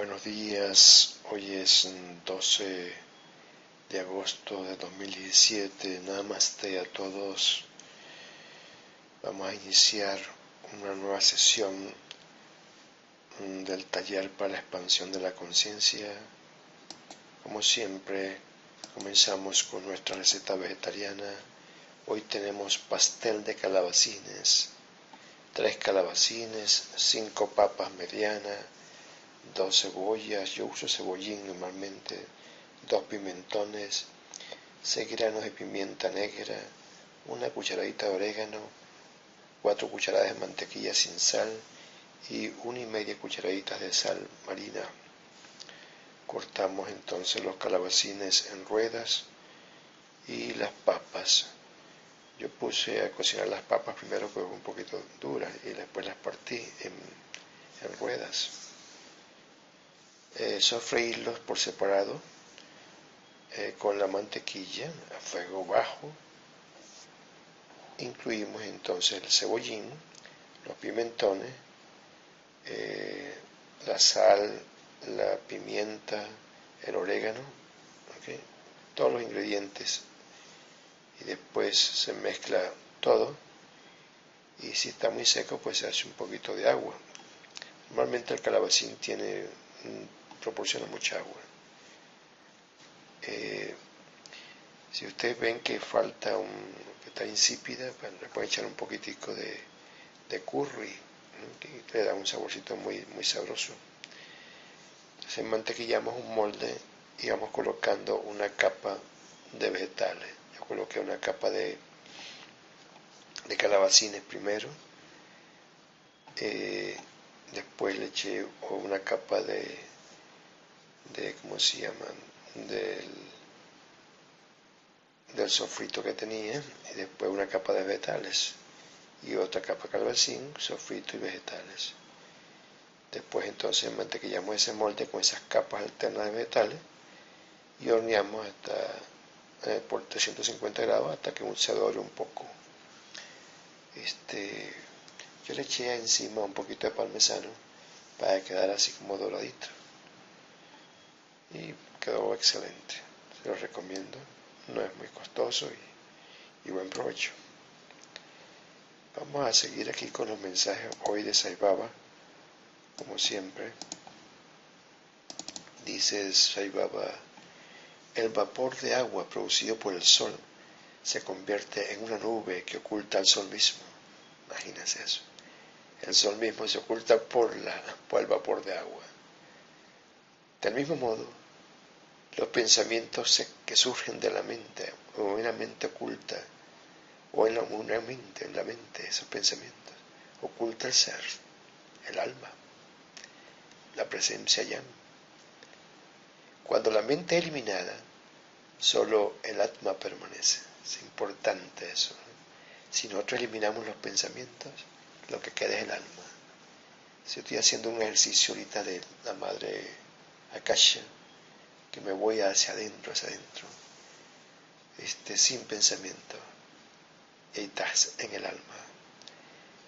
Buenos días, hoy es 12 de agosto de 2017. Namaste a todos. Vamos a iniciar una nueva sesión del taller para la expansión de la conciencia. Como siempre, comenzamos con nuestra receta vegetariana. Hoy tenemos pastel de calabacines, 3 calabacines, 5 papas medianas, 2 cebollas, yo uso cebollín normalmente, 2 pimentones, 6 granos de pimienta negra, 1 cucharadita de orégano, 4 cucharadas de mantequilla sin sal y 1,5 cucharaditas de sal marina. Cortamos entonces los calabacines en ruedas y las papas. Yo puse a cocinar las papas primero porque un poquito duras y después las partí en ruedas. Sofreírlos por separado con la mantequilla a fuego bajo. Incluimos entonces el cebollín, los pimentones, la sal, la pimienta, el orégano, ¿okay? Todos los ingredientes, y después se mezcla todo, y si está muy seco pues se hace un poquito de agua. Normalmente el calabacín proporciona mucha agua. Si ustedes ven que falta que está insípida, pues le pueden echar un poquitico de curry, ¿no? Que le da un saborcito muy, muy sabroso. Entonces mantequillamos un molde y vamos colocando una capa de vegetales. Yo coloqué una capa de calabacines primero, después le eché una capa ¿cómo se llaman? Del sofrito que tenía, y después una capa de vegetales y otra capa de calabacín, sofrito y vegetales. Después entonces mantequillamos ese molde con esas capas alternas de vegetales y horneamos por 350 grados hasta que se dore un poco. Yo le eché encima un poquito de parmesano para quedar así como doradito y quedó excelente. Se lo recomiendo, no es muy costoso y buen provecho. Vamos a seguir aquí con los mensajes hoy de Sai Baba, como siempre. Dice Sai Baba: el vapor de agua producido por el sol se convierte en una nube que oculta al sol mismo. Imagínense eso. El sol mismo se oculta por el vapor de agua. Del mismo modo, los pensamientos que surgen de la mente o en la mente oculta, o en la mente, esos pensamientos, oculta el ser, el alma, la presencia ya. Cuando la mente es eliminada, solo el atma permanece. Es importante eso, ¿no? Si nosotros eliminamos los pensamientos, lo que queda es el alma. Si estoy haciendo un ejercicio ahorita de la madre Akasha, que me voy hacia adentro, sin pensamiento, y estás en el alma.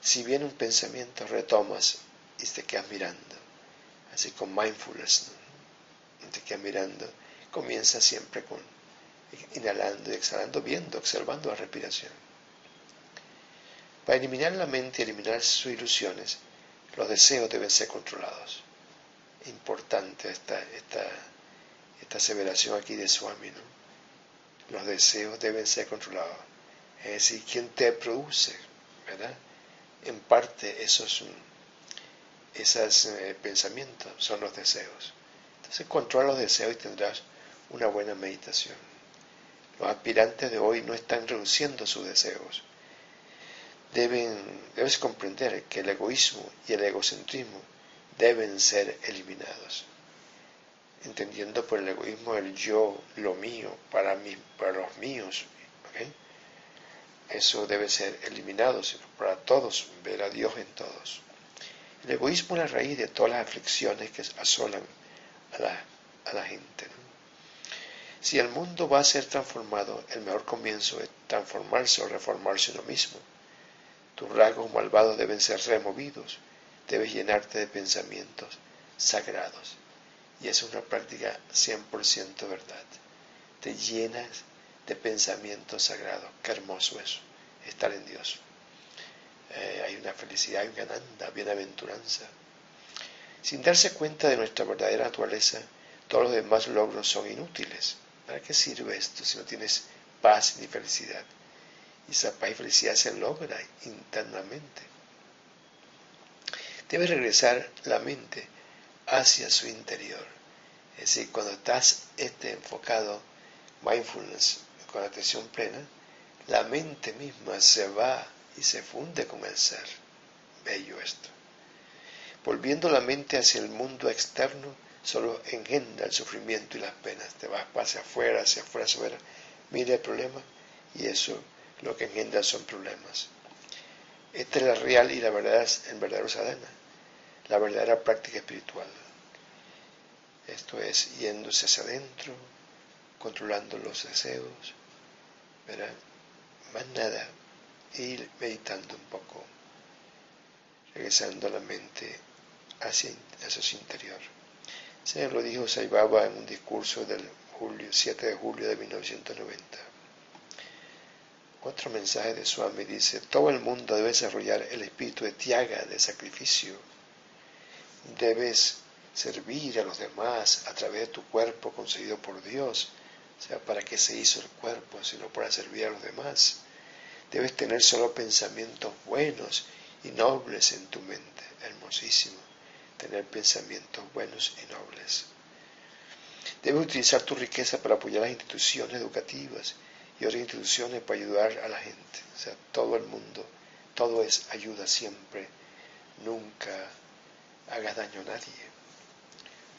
Si viene un pensamiento, retomas y te quedas mirando, así con mindfulness, ¿no? Te quedas mirando, comienza siempre con inhalando y exhalando, viendo, observando la respiración. Para eliminar la mente y eliminar sus ilusiones, los deseos deben ser controlados. Importante esta aseveración aquí de Swami, ¿no? Los deseos deben ser controlados. Es decir, ¿quién te produce? ¿Verdad? En parte esos pensamientos son los deseos. Entonces controla los deseos y tendrás una buena meditación. Los aspirantes de hoy no están reduciendo sus deseos. Debes comprender que el egoísmo y el egocentrismo deben ser eliminados. Entendiendo por el egoísmo el yo, lo mío, para los míos, ¿okay? Eso debe ser eliminado, sino para todos, ver a Dios en todos. El egoísmo es la raíz de todas las aflicciones que asolan a la gente, ¿no? Si el mundo va a ser transformado, el mejor comienzo es transformarse o reformarse uno mismo. Tus rasgos malvados deben ser removidos, debes llenarte de pensamientos sagrados. y es una práctica 100% verdad. Te llenas de pensamientos sagrados. Qué hermoso eso, estar en Dios. Hay una felicidad, hay una ananda, bienaventuranza. Sin darse cuenta de nuestra verdadera naturaleza, todos los demás logros son inútiles. ¿Para qué sirve esto si no tienes paz ni felicidad? Y esa paz y felicidad se logra internamente. Debe regresar la mente hacia su interior. Es decir, cuando estás enfocado, mindfulness, con atención plena, la mente misma se va y se funde con el ser. Bello esto. Volviendo la mente hacia el mundo externo, solo engendra el sufrimiento y las penas. Te vas hacia afuera, mira el problema, y eso lo que engendra son problemas. Esta es la real y la verdadera, el verdadero sadhana, la verdadera práctica espiritual. Esto es yéndose hacia adentro, controlando los deseos, ¿verdad? Más nada, ir meditando un poco, regresando la mente hacia su interior. Se lo dijo Sai Baba en un discurso del 7 de julio de 1990. Otro mensaje de Swami dice: todo el mundo debe desarrollar el espíritu de tyaga, de sacrificio. Debes servir a los demás a través de tu cuerpo concedido por Dios. O sea, ¿para qué se hizo el cuerpo? Sino para servir a los demás. Debes tener solo pensamientos buenos y nobles en tu mente. Hermosísimo, tener pensamientos buenos y nobles. Debes utilizar tu riqueza para apoyar las instituciones educativas y otras instituciones para ayudar a la gente. O sea, todo el mundo, todo es ayuda siempre. Nunca hagas daño a nadie.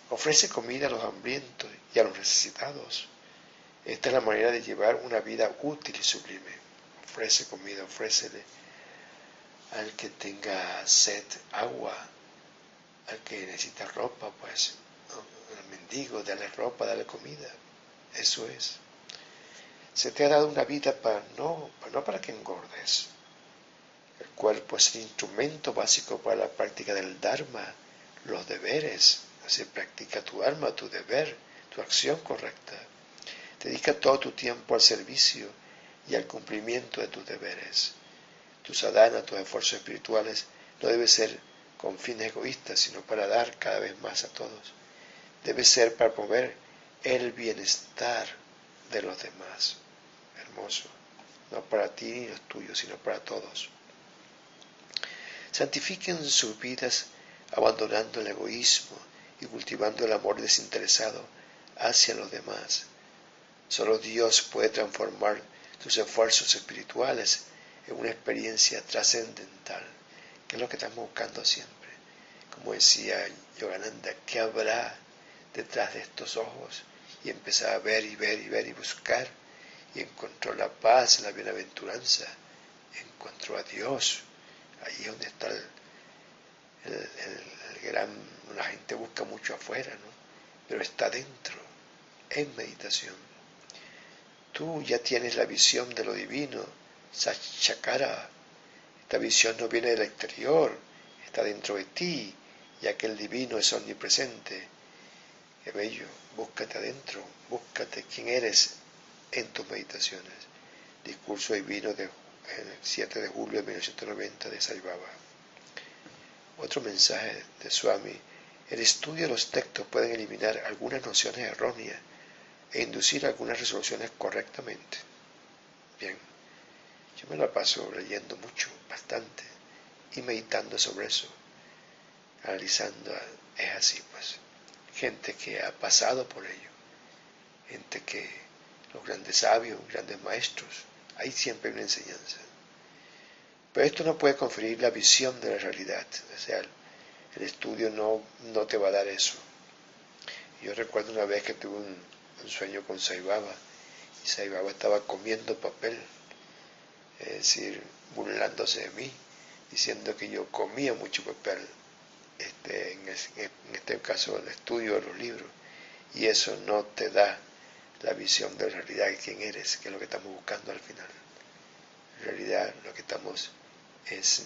Ofrece comida a los hambrientos y a los necesitados. Esta es la manera de llevar una vida útil y sublime. Ofrece comida, ofrécele al que tenga sed, agua, al que necesita ropa, pues, ¿no? Al mendigo, dale ropa, dale comida. Eso es. Se te ha dado una vida no para que engordes. El cuerpo es el instrumento básico para la práctica del Dharma, los deberes. Así practica tu Dharma, tu deber, tu acción correcta. Dedica todo tu tiempo al servicio y al cumplimiento de tus deberes. Tu sadhana, tus esfuerzos espirituales, no debe ser con fines egoístas, sino para dar cada vez más a todos. Debe ser para promover el bienestar de los demás. Hermoso. No para ti ni los tuyos, sino para todos. Santifiquen sus vidas abandonando el egoísmo y cultivando el amor desinteresado hacia los demás. Solo Dios puede transformar tus esfuerzos espirituales en una experiencia trascendental, que es lo que estamos buscando siempre. Como decía Yogananda, ¿qué habrá detrás de estos ojos? Y empezaba a ver y buscar, y encontró la paz, la bienaventuranza, encontró a Dios. Ahí es donde está la gente busca mucho afuera, ¿no? Pero está dentro, en meditación. Tú ya tienes la visión de lo divino, Satchakara. Esta visión no viene del exterior, está dentro de ti, ya que el divino es omnipresente. Qué bello, búscate adentro, búscate quién eres en tus meditaciones. Discurso divino del 7 de julio de 1990 de Sai Baba. Otro mensaje de Swami: el estudio de los textos puede eliminar algunas nociones erróneas e inducir algunas resoluciones correctamente. Bien, yo me la paso leyendo mucho, bastante, y meditando sobre eso, analizando. Es así, pues, gente que ha pasado por ello, gente que, los grandes sabios, grandes maestros, ahí siempre hay una enseñanza. Pero esto no puede conferir la visión de la realidad, o sea, el estudio no te va a dar eso. Yo recuerdo una vez que tuve un sueño con Sai Baba, y Sai Baba estaba comiendo papel, es decir, burlándose de mí, diciendo que yo comía mucho papel, en este caso el estudio de los libros, y eso no te da la visión de la realidad de quién eres, que es lo que estamos buscando al final. En realidad lo que estamos es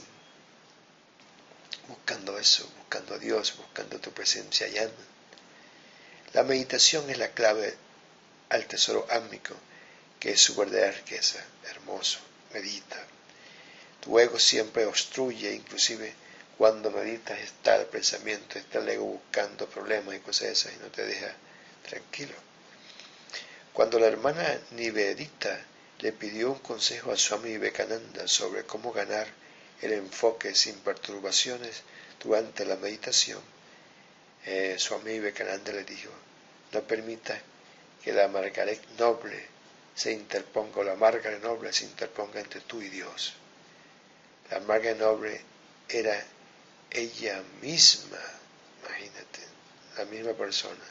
buscando eso, buscando a Dios, buscando tu presencia llana. La meditación es la clave al tesoro ámico, que es su verdadera riqueza. Hermoso, medita. Tu ego siempre obstruye, inclusive cuando meditas está el pensamiento, está el ego buscando problemas y cosas esas y no te deja tranquilo. Cuando la hermana Nivedita le pidió un consejo a Swami Vivekananda sobre cómo ganar el enfoque sin perturbaciones durante la meditación, Swami Vivekananda le dijo: no permita que la Margaret noble se interponga, o la Margaret noble se interponga entre tú y Dios. La Margaret noble era ella misma, imagínate, la misma persona,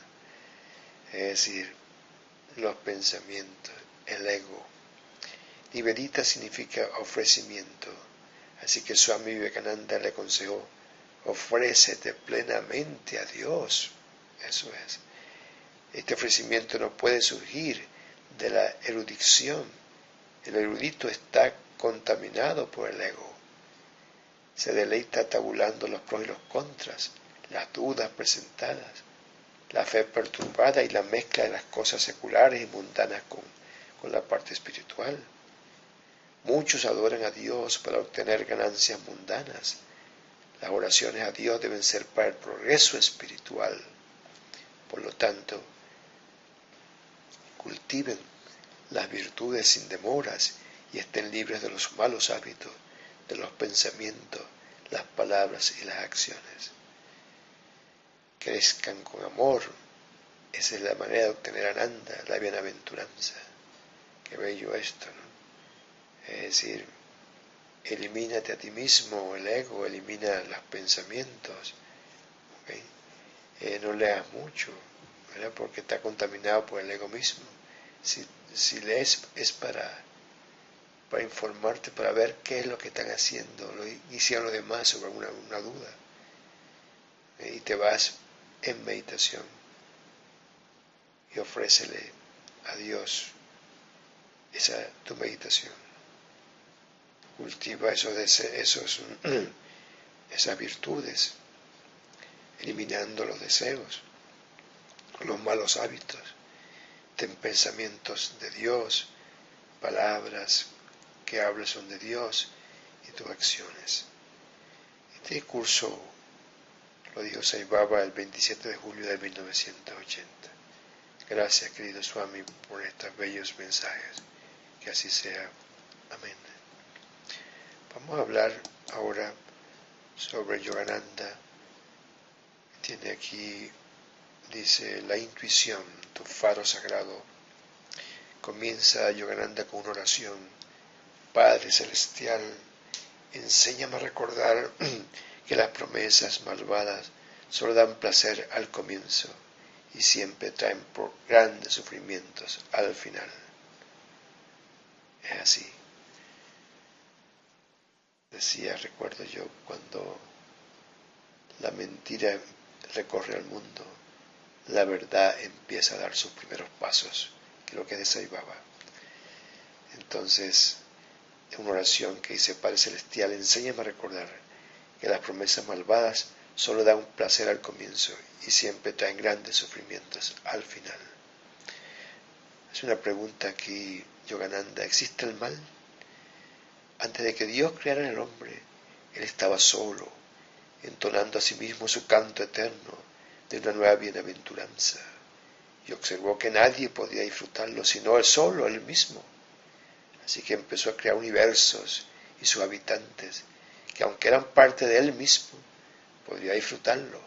es decir, los pensamientos, el ego. Nivedita significa ofrecimiento, así que Swami Vivekananda le aconsejó: ofrécete plenamente a Dios. Eso es. Este ofrecimiento no puede surgir de la erudición. El erudito está contaminado por el ego. Se deleita tabulando los pros y los contras, las dudas presentadas, la fe perturbada y la mezcla de las cosas seculares y mundanas con la parte espiritual. Muchos adoran a Dios para obtener ganancias mundanas. Las oraciones a Dios deben ser para el progreso espiritual. Por lo tanto, cultiven las virtudes sin demoras y estén libres de los malos hábitos, de los pensamientos, las palabras y las acciones. Crezcan con amor. Esa es la manera de obtener Ananda, la bienaventuranza. Qué bello esto, ¿no? Es decir, elimínate a ti mismo, el ego, elimina los pensamientos. ¿Okay? No leas mucho, ¿verdad? Porque está contaminado por el ego mismo. Si lees es para informarte, para ver qué es lo que están haciendo, lo hicieron los demás sobre una duda. Y te vas en meditación y ofrécele a Dios tu meditación. Cultiva esas virtudes, eliminando los deseos, los malos hábitos. Ten pensamientos de Dios, palabras que hables son de Dios y tus acciones. Este curso lo dijo Sai Baba el 27 de julio de 1980. Gracias, querido Swami, por estos bellos mensajes. Que así sea. Amén. Vamos a hablar ahora sobre Yogananda. Tiene aquí, dice, la intuición, tu faro sagrado. Comienza Yogananda con una oración. Padre Celestial, enséñame a recordar que las promesas malvadas solo dan placer al comienzo y siempre traen por grandes sufrimientos al final. Es así. Decía, recuerdo yo, cuando la mentira recorre al mundo, la verdad empieza a dar sus primeros pasos, que es lo que dice Sai Baba. Entonces, en una oración que dice: Padre Celestial, enséñame a recordar que las promesas malvadas solo dan un placer al comienzo y siempre traen grandes sufrimientos al final. Es una pregunta aquí, Yogananda: ¿existe el mal? Antes de que Dios creara al hombre, Él estaba solo, entonando a sí mismo su canto eterno de una nueva bienaventuranza, y observó que nadie podía disfrutarlo sino Él solo, Él mismo. Así que empezó a crear universos y sus habitantes, que aunque eran parte de Él mismo, podría disfrutarlo,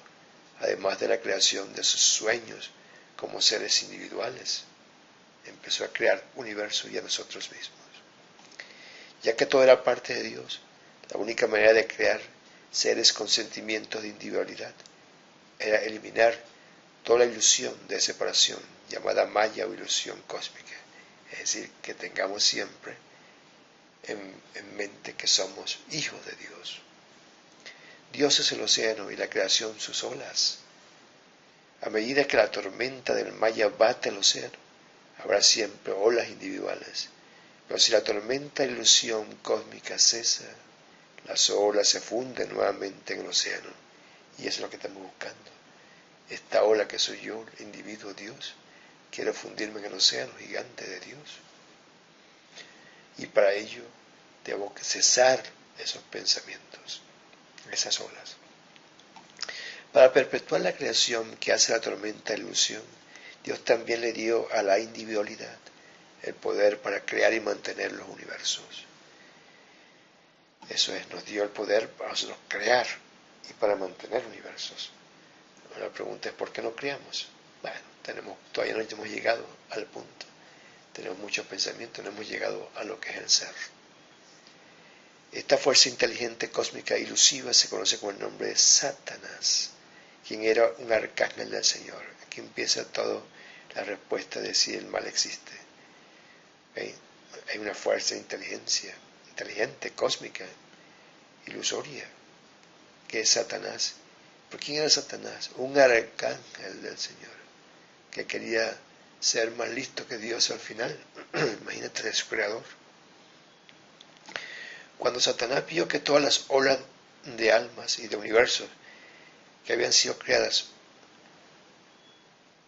además de la creación de sus sueños como seres individuales. Empezó a crear universos y a nosotros mismos. Ya que todo era parte de Dios, la única manera de crear seres con sentimientos de individualidad era eliminar toda la ilusión de separación, llamada maya o ilusión cósmica. Es decir, que tengamos siempre en mente que somos hijos de Dios. Dios es el océano y la creación sus olas. A medida que la tormenta del maya bate el océano, habrá siempre olas individuales. Pero si la tormenta de ilusión cósmica cesa, las olas se funden nuevamente en el océano. Y eso es lo que estamos buscando. esta ola que soy yo, el individuo Dios, quiero fundirme en el océano gigante de Dios. Y para ello debo cesar esos pensamientos, esas olas. Para perpetuar la creación que hace la tormenta ilusión, Dios también le dio a la individualidad el poder para crear y mantener los universos. Eso es, nos dio el poder para nosotros crear y para mantener universos. La pregunta es, ¿por qué no creamos? Bueno, todavía no hemos llegado al punto. Tenemos muchos pensamientos, no hemos llegado a lo que es el ser. Esta fuerza inteligente, cósmica, ilusiva, se conoce con el nombre de Satanás, quien era un arcángel del Señor. Aquí empieza toda la respuesta de si el mal existe. Hay una fuerza de inteligencia, inteligente, cósmica, ilusoria, que es Satanás. ¿Pero quién era Satanás? Un arcángel del Señor, que quería ser más listo que Dios al final. Imagínate de su creador. Cuando Satanás vio que todas las olas de almas y de universos que habían sido creadas,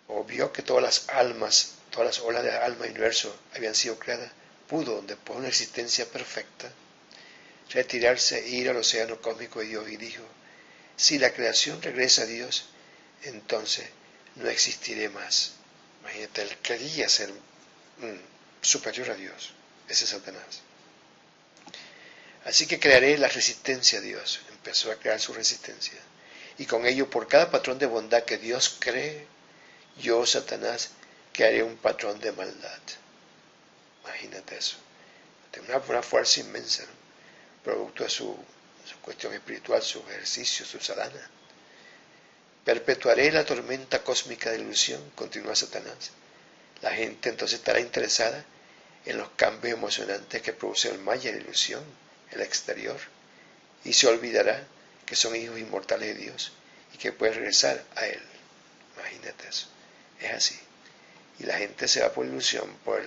o vio que todas las olas de alma y universo habían sido creadas, pudo, después de una existencia perfecta, retirarse e ir al océano cósmico de Dios y dijo, si la creación regresa a Dios, entonces no existiré más. Imagínate, él quería ser superior a Dios, ese es Satanás. Así que crearé la resistencia a Dios. Empezó a crear su resistencia. Y con ello, por cada patrón de bondad que Dios cree, yo, Satanás, crearé un patrón de maldad. Imagínate eso. Tiene una fuerza inmensa, ¿no? Producto de su cuestión espiritual, su ejercicio, su sadhana. Perpetuaré la tormenta cósmica de ilusión, continúa Satanás. La gente entonces estará interesada en los cambios emocionantes que produce el maya, la ilusión, el exterior, y se olvidará que son hijos inmortales de Dios y que pueden regresar a Él. Imagínate eso. Es así. Y la gente se va por ilusión, por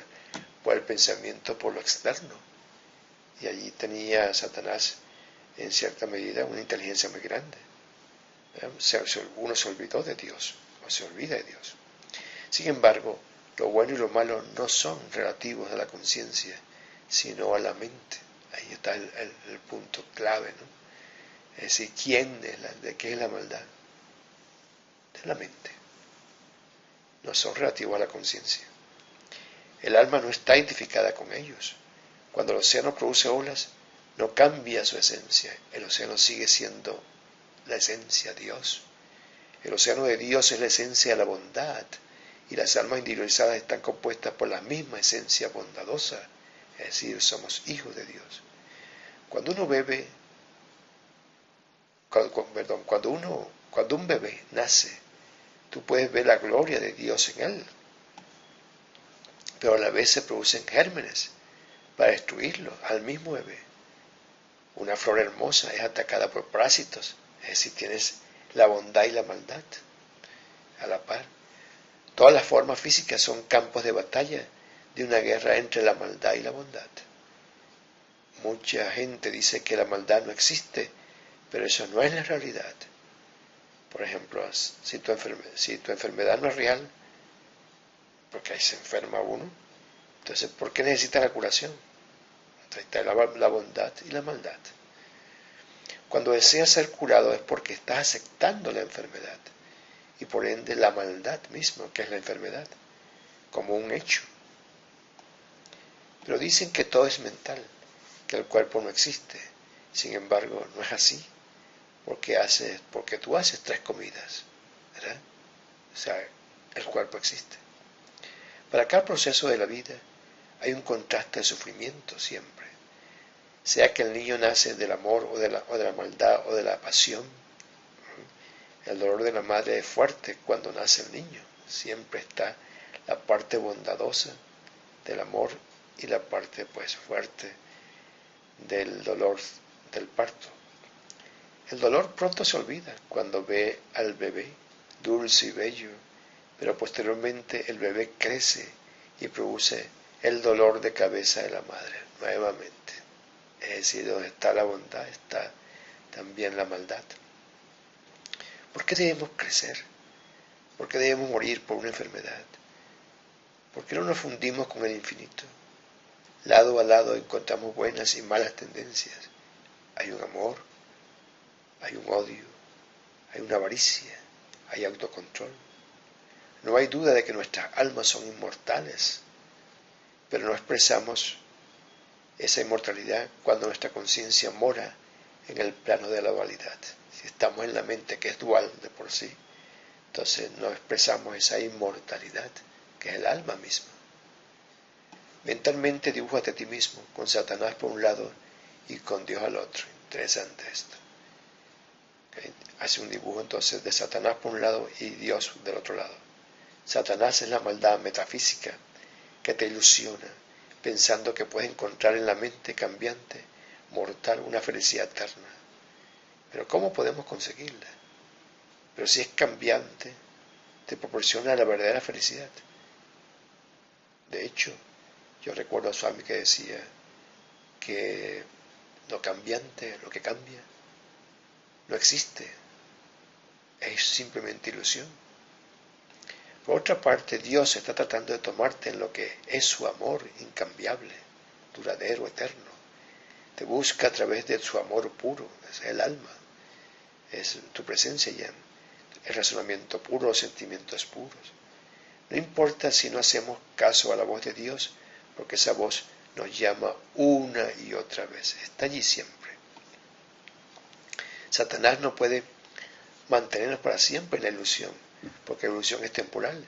el pensamiento, por lo externo. Y allí tenía Satanás, en cierta medida, una inteligencia muy grande. Uno se olvidó de Dios, o se olvida de Dios. Sin embargo, lo bueno y lo malo no son relativos a la conciencia, sino a la mente. Ahí está el punto clave, ¿no? Es decir, ¿de qué es la maldad? De la mente. No son relativos a la conciencia. El alma no está identificada con ellos. Cuando el océano produce olas, no cambia su esencia. El océano sigue siendo la esencia de Dios. El océano de Dios es la esencia de la bondad, y las almas individualizadas están compuestas por la misma esencia bondadosa, es decir, somos hijos de Dios. Cuando un bebé nace, tú puedes ver la gloria de Dios en él, pero a la vez se producen gérmenes para destruirlo al mismo bebé. Una flor hermosa es atacada por parásitos, es decir, tienes la bondad y la maldad a la par. Todas las formas físicas son campos de batalla de una guerra entre la maldad y la bondad. Mucha gente dice que la maldad no existe, pero eso no es la realidad. Por ejemplo, si tu enfermedad no es real, porque ahí se enferma uno, entonces ¿por qué necesitas la curación? Entonces está la bondad y la maldad. Cuando deseas ser curado es porque estás aceptando la enfermedad y por ende la maldad misma, que es la enfermedad, como un hecho. Pero dicen que todo es mental, que el cuerpo no existe. Sin embargo, no es así, porque tú haces 3 comidas, ¿verdad? O sea, el cuerpo existe. Para cada proceso de la vida hay un contraste de sufrimiento siempre. Sea que el niño nace del amor o de la maldad o de la pasión. El dolor de la madre es fuerte cuando nace el niño. Siempre está la parte bondadosa del amor y la parte fuerte del dolor del parto. El dolor pronto se olvida cuando ve al bebé dulce y bello, pero posteriormente el bebé crece y produce el dolor de cabeza de la madre nuevamente. Es decir, donde está la bondad está también la maldad. ¿Por qué debemos crecer? ¿Por qué debemos morir por una enfermedad? ¿Por qué no nos fundimos con el infinito? Lado a lado encontramos buenas y malas tendencias. Hay un amor, hay un odio, hay una avaricia, hay autocontrol. No hay duda de que nuestras almas son inmortales, pero no expresamos esa inmortalidad cuando nuestra conciencia mora en el plano de la dualidad. Si estamos en la mente que es dual de por sí, entonces no expresamos esa inmortalidad, que es el alma misma. Mentalmente dibújate a ti mismo, con Satanás por un lado y con Dios al otro. Interesante esto. ¿Okay? Hace un dibujo entonces de Satanás por un lado y Dios del otro lado. Satanás es la maldad metafísica que te ilusiona, pensando que puedes encontrar en la mente cambiante, mortal, una felicidad eterna. Pero ¿cómo podemos conseguirla? Pero si es cambiante, te proporciona la verdadera felicidad. De hecho, yo recuerdo a Swami que decía que lo cambiante, lo que cambia, no existe, es simplemente ilusión. Por otra parte, Dios está tratando de tomarte en lo que es su amor incambiable, duradero, eterno. Te busca a través de su amor puro, es el alma, es tu presencia ya, el razonamiento puro, los sentimientos puros. No importa si no hacemos caso a la voz de Dios, porque esa voz nos llama una y otra vez, está allí siempre. Satanás no puede mantenernos para siempre en la ilusión, porque la ilusión es temporal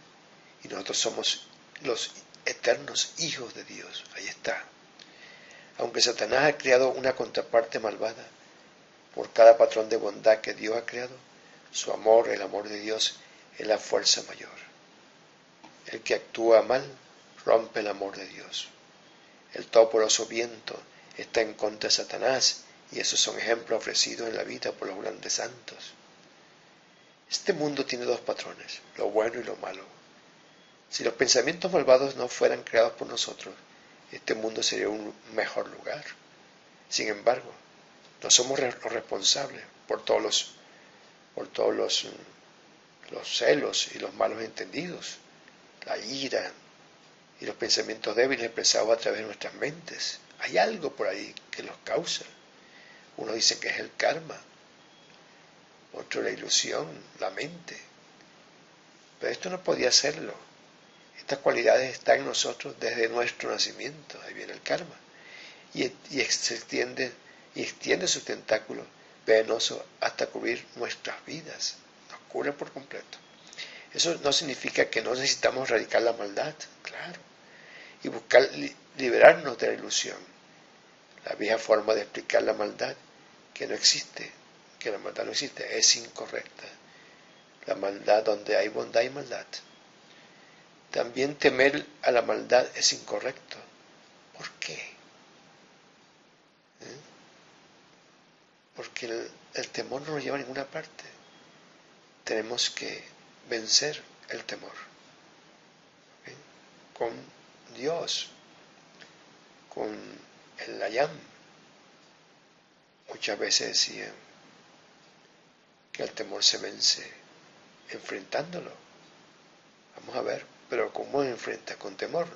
y nosotros somos los eternos hijos de Dios. Ahí está. Aunque Satanás ha creado una contraparte malvada, por cada patrón de bondad que Dios ha creado, su amor, el amor de Dios, es la fuerza mayor. El que actúa mal rompe el amor de Dios. El todopoderoso viento está en contra de Satanás, y esos son ejemplos ofrecidos en la vida por los grandes santos. Este mundo tiene dos patrones, lo bueno y lo malo. Si los pensamientos malvados no fueran creados por nosotros, este mundo sería un mejor lugar. Sin embargo, no somos los responsables por todos los celos y los malos entendidos, la ira y los pensamientos débiles expresados a través de nuestras mentes. Hay algo por ahí que los causa. Uno dice que es el karma, otro la ilusión, la mente. Pero esto no podía serlo. Estas cualidades están en nosotros desde nuestro nacimiento. Ahí viene el karma. Y se extiende sus tentáculos venenosos hasta cubrir nuestras vidas. Nos cubre por completo. Eso no significa que no necesitamos erradicar la maldad, claro, y buscar liberarnos de la ilusión. La vieja forma de explicar la maldad, que no existe, que la maldad no existe, es incorrecta. La maldad, donde hay bondad y maldad. También temer a la maldad es incorrecto. ¿Por qué? Porque el temor no nos lleva a ninguna parte. Tenemos que vencer el temor. Con Dios, con el Ayam. Muchas veces decían que el temor se vence enfrentándolo. Vamos a ver, pero ¿cómo enfrenta? ¿Con temor?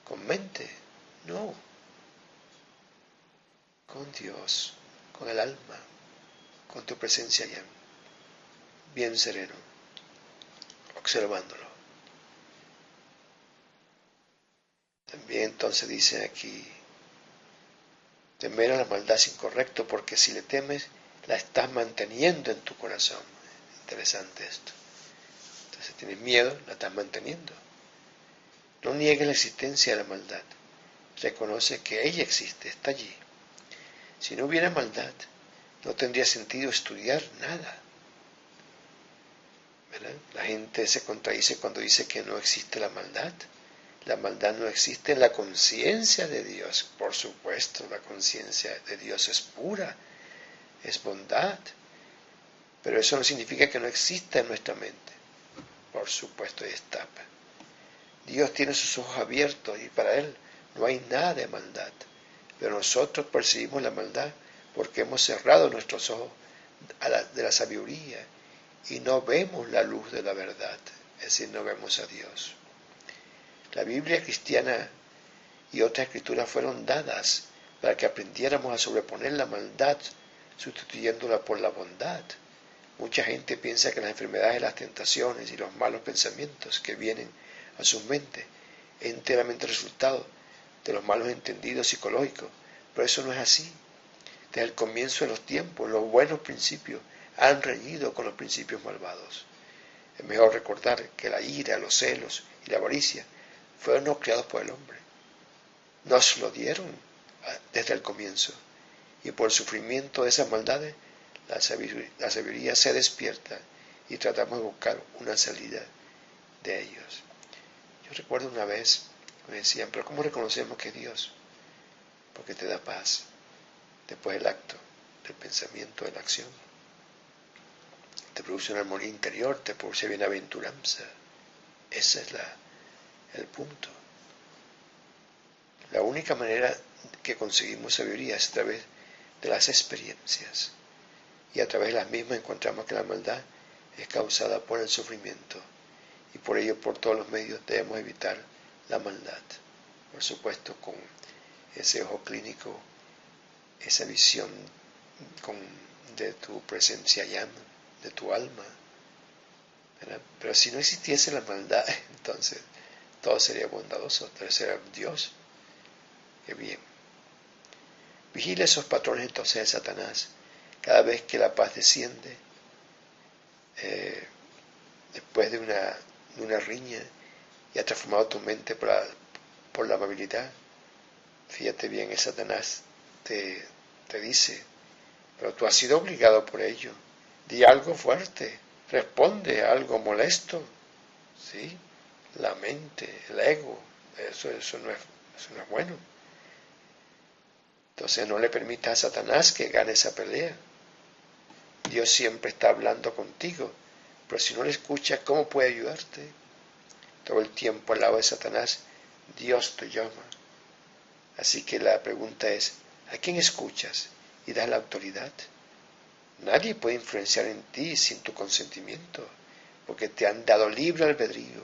¿Con mente? No. Con Dios, con el alma, con tu presencia Ayam. Bien sereno, observándolo. También entonces dice aquí, temer a la maldad es incorrecto porque si le temes, la estás manteniendo en tu corazón. Interesante esto. Entonces tienes miedo, la estás manteniendo. No niegues la existencia de la maldad. Reconoce que ella existe, está allí. Si no hubiera maldad, no tendría sentido estudiar nada. ¿Verdad? La gente se contradice cuando dice que no existe la maldad. La maldad no existe en la conciencia de Dios. Por supuesto, la conciencia de Dios es pura, es bondad. Pero eso no significa que no exista en nuestra mente. Por supuesto, ahí está. Dios tiene sus ojos abiertos y para Él no hay nada de maldad. Pero nosotros percibimos la maldad porque hemos cerrado nuestros ojos de la sabiduría y no vemos la luz de la verdad, es decir, no vemos a Dios. La Biblia cristiana y otras escrituras fueron dadas para que aprendiéramos a sobreponer la maldad, sustituyéndola por la bondad. Mucha gente piensa que las enfermedades, las tentaciones y los malos pensamientos que vienen a sus mentes es enteramente resultado de los malos entendidos psicológicos, pero eso no es así. Desde el comienzo de los tiempos, los buenos principios han reñido con los principios malvados. Es mejor recordar que la ira, los celos y la avaricia fueron no creados por el hombre. Nos lo dieron desde el comienzo, y por el sufrimiento de esas maldades, la sabiduría se despierta y tratamos de buscar una salida de ellos. Yo recuerdo una vez, me decían, pero ¿cómo reconocemos que es Dios? Porque te da paz después del acto, del pensamiento, de la acción. Te produce una armonía interior, te produce bienaventuranza. Ese es el punto. La única manera que conseguimos sabiduría es a través de las experiencias. Y a través de las mismas encontramos que la maldad es causada por el sufrimiento. Y por ello, por todos los medios, debemos evitar la maldad. Por supuesto, con ese ojo clínico, esa visión de tu presencia llama, de tu alma, ¿verdad? Pero si no existiese la maldad, entonces todo sería bondadoso, entonces sería Dios. Qué bien. Vigila esos patrones entonces de Satanás. Cada vez que la paz desciende, después de una riña, y ha transformado tu mente por la amabilidad, fíjate bien, el Satanás te dice, pero tú has sido obligado por ello. Di algo fuerte, responde a algo molesto. ¿Sí? La mente, el ego, eso no es bueno. Entonces no le permitas a Satanás que gane esa pelea. Dios siempre está hablando contigo, pero si no le escuchas, ¿cómo puede ayudarte? Todo el tiempo al lado de Satanás, Dios te llama. Así que la pregunta es, ¿a quién escuchas y das la autoridad? Nadie puede influenciar en ti sin tu consentimiento, porque te han dado libre albedrío,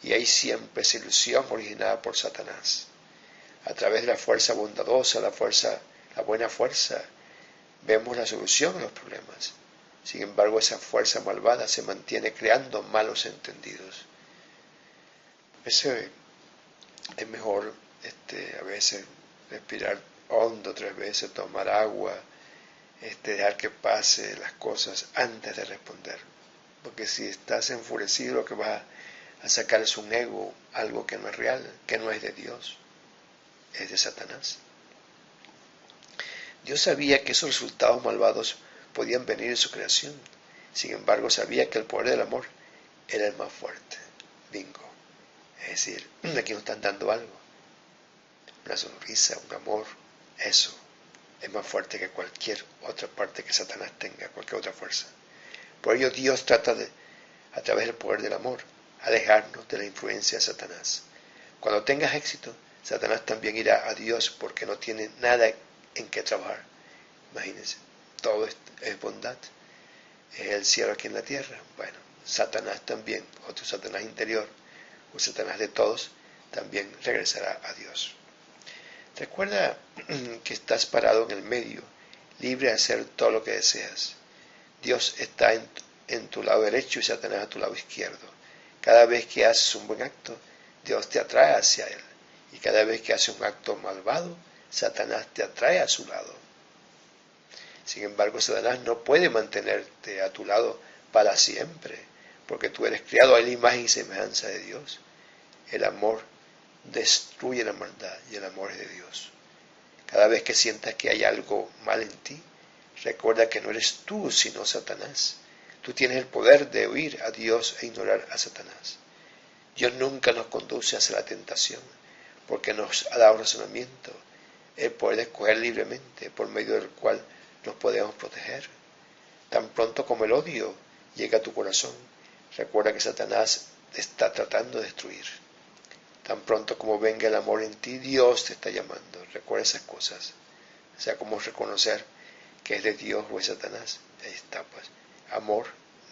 y hay siempre esa ilusión originada por Satanás. A través de la fuerza bondadosa, la buena fuerza, vemos la solución a los problemas. Sin embargo, esa fuerza malvada se mantiene creando malos entendidos. Es mejor a veces respirar hondo 3 veces, tomar agua, dejar que pase las cosas antes de responder. Porque si estás enfurecido, lo que vas a sacar es un ego, algo que no es real, que no es de Dios, es de Satanás. Dios sabía que esos resultados malvados podían venir de su creación. Sin embargo, sabía que el poder del amor era el más fuerte. Bingo. Es decir, aquí nos están dando algo. Una sonrisa, un amor. Eso es más fuerte que cualquier otra parte que Satanás tenga, cualquier otra fuerza. Por ello Dios trata a través del poder del amor, alejarnos de la influencia de Satanás. Cuando tengas éxito, Satanás también irá a Dios porque no tiene nada en qué trabajar. Imagínense, todo es bondad. Es el cielo aquí en la tierra. Bueno, Satanás también, otro Satanás interior, o Satanás de todos, también regresará a Dios. Recuerda que estás parado en el medio, libre de hacer todo lo que deseas. Dios está en tu lado derecho y Satanás a tu lado izquierdo. Cada vez que haces un buen acto, Dios te atrae hacia Él. Y cada vez que haces un acto malvado, Satanás te atrae a su lado. Sin embargo, Satanás no puede mantenerte a tu lado para siempre, porque tú eres creado a la imagen y semejanza de Dios. El amor destruye la maldad y el amor es de Dios. Cada vez que sientas que hay algo mal en ti, recuerda que no eres tú sino Satanás. Tú tienes el poder de huir a Dios e ignorar a Satanás. Dios nunca nos conduce hacia la tentación, porque nos ha dado razonamiento, el poder de escoger libremente, por medio del cual nos podemos proteger. Tan pronto como el odio llega a tu corazón, recuerda que Satanás te está tratando de destruir. Tan pronto como venga el amor en ti, Dios te está llamando. Recuerda esas cosas. O sea, cómo reconocer que es de Dios o es Satanás. Ahí está, pues. Amor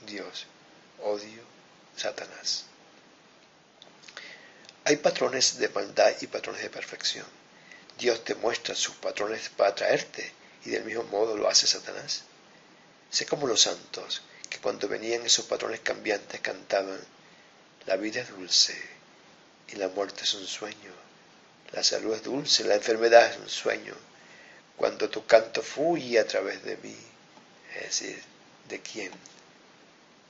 Dios. Odio Satanás. Hay patrones de maldad y patrones de perfección. Dios te muestra sus patrones para atraerte y del mismo modo lo hace Satanás. Sé como los santos, que cuando venían esos patrones cambiantes cantaban: la vida es dulce y la muerte es un sueño. La salud es dulce, la enfermedad es un sueño. Cuando tu canto fluye a través de mí, es decir, ¿de quién?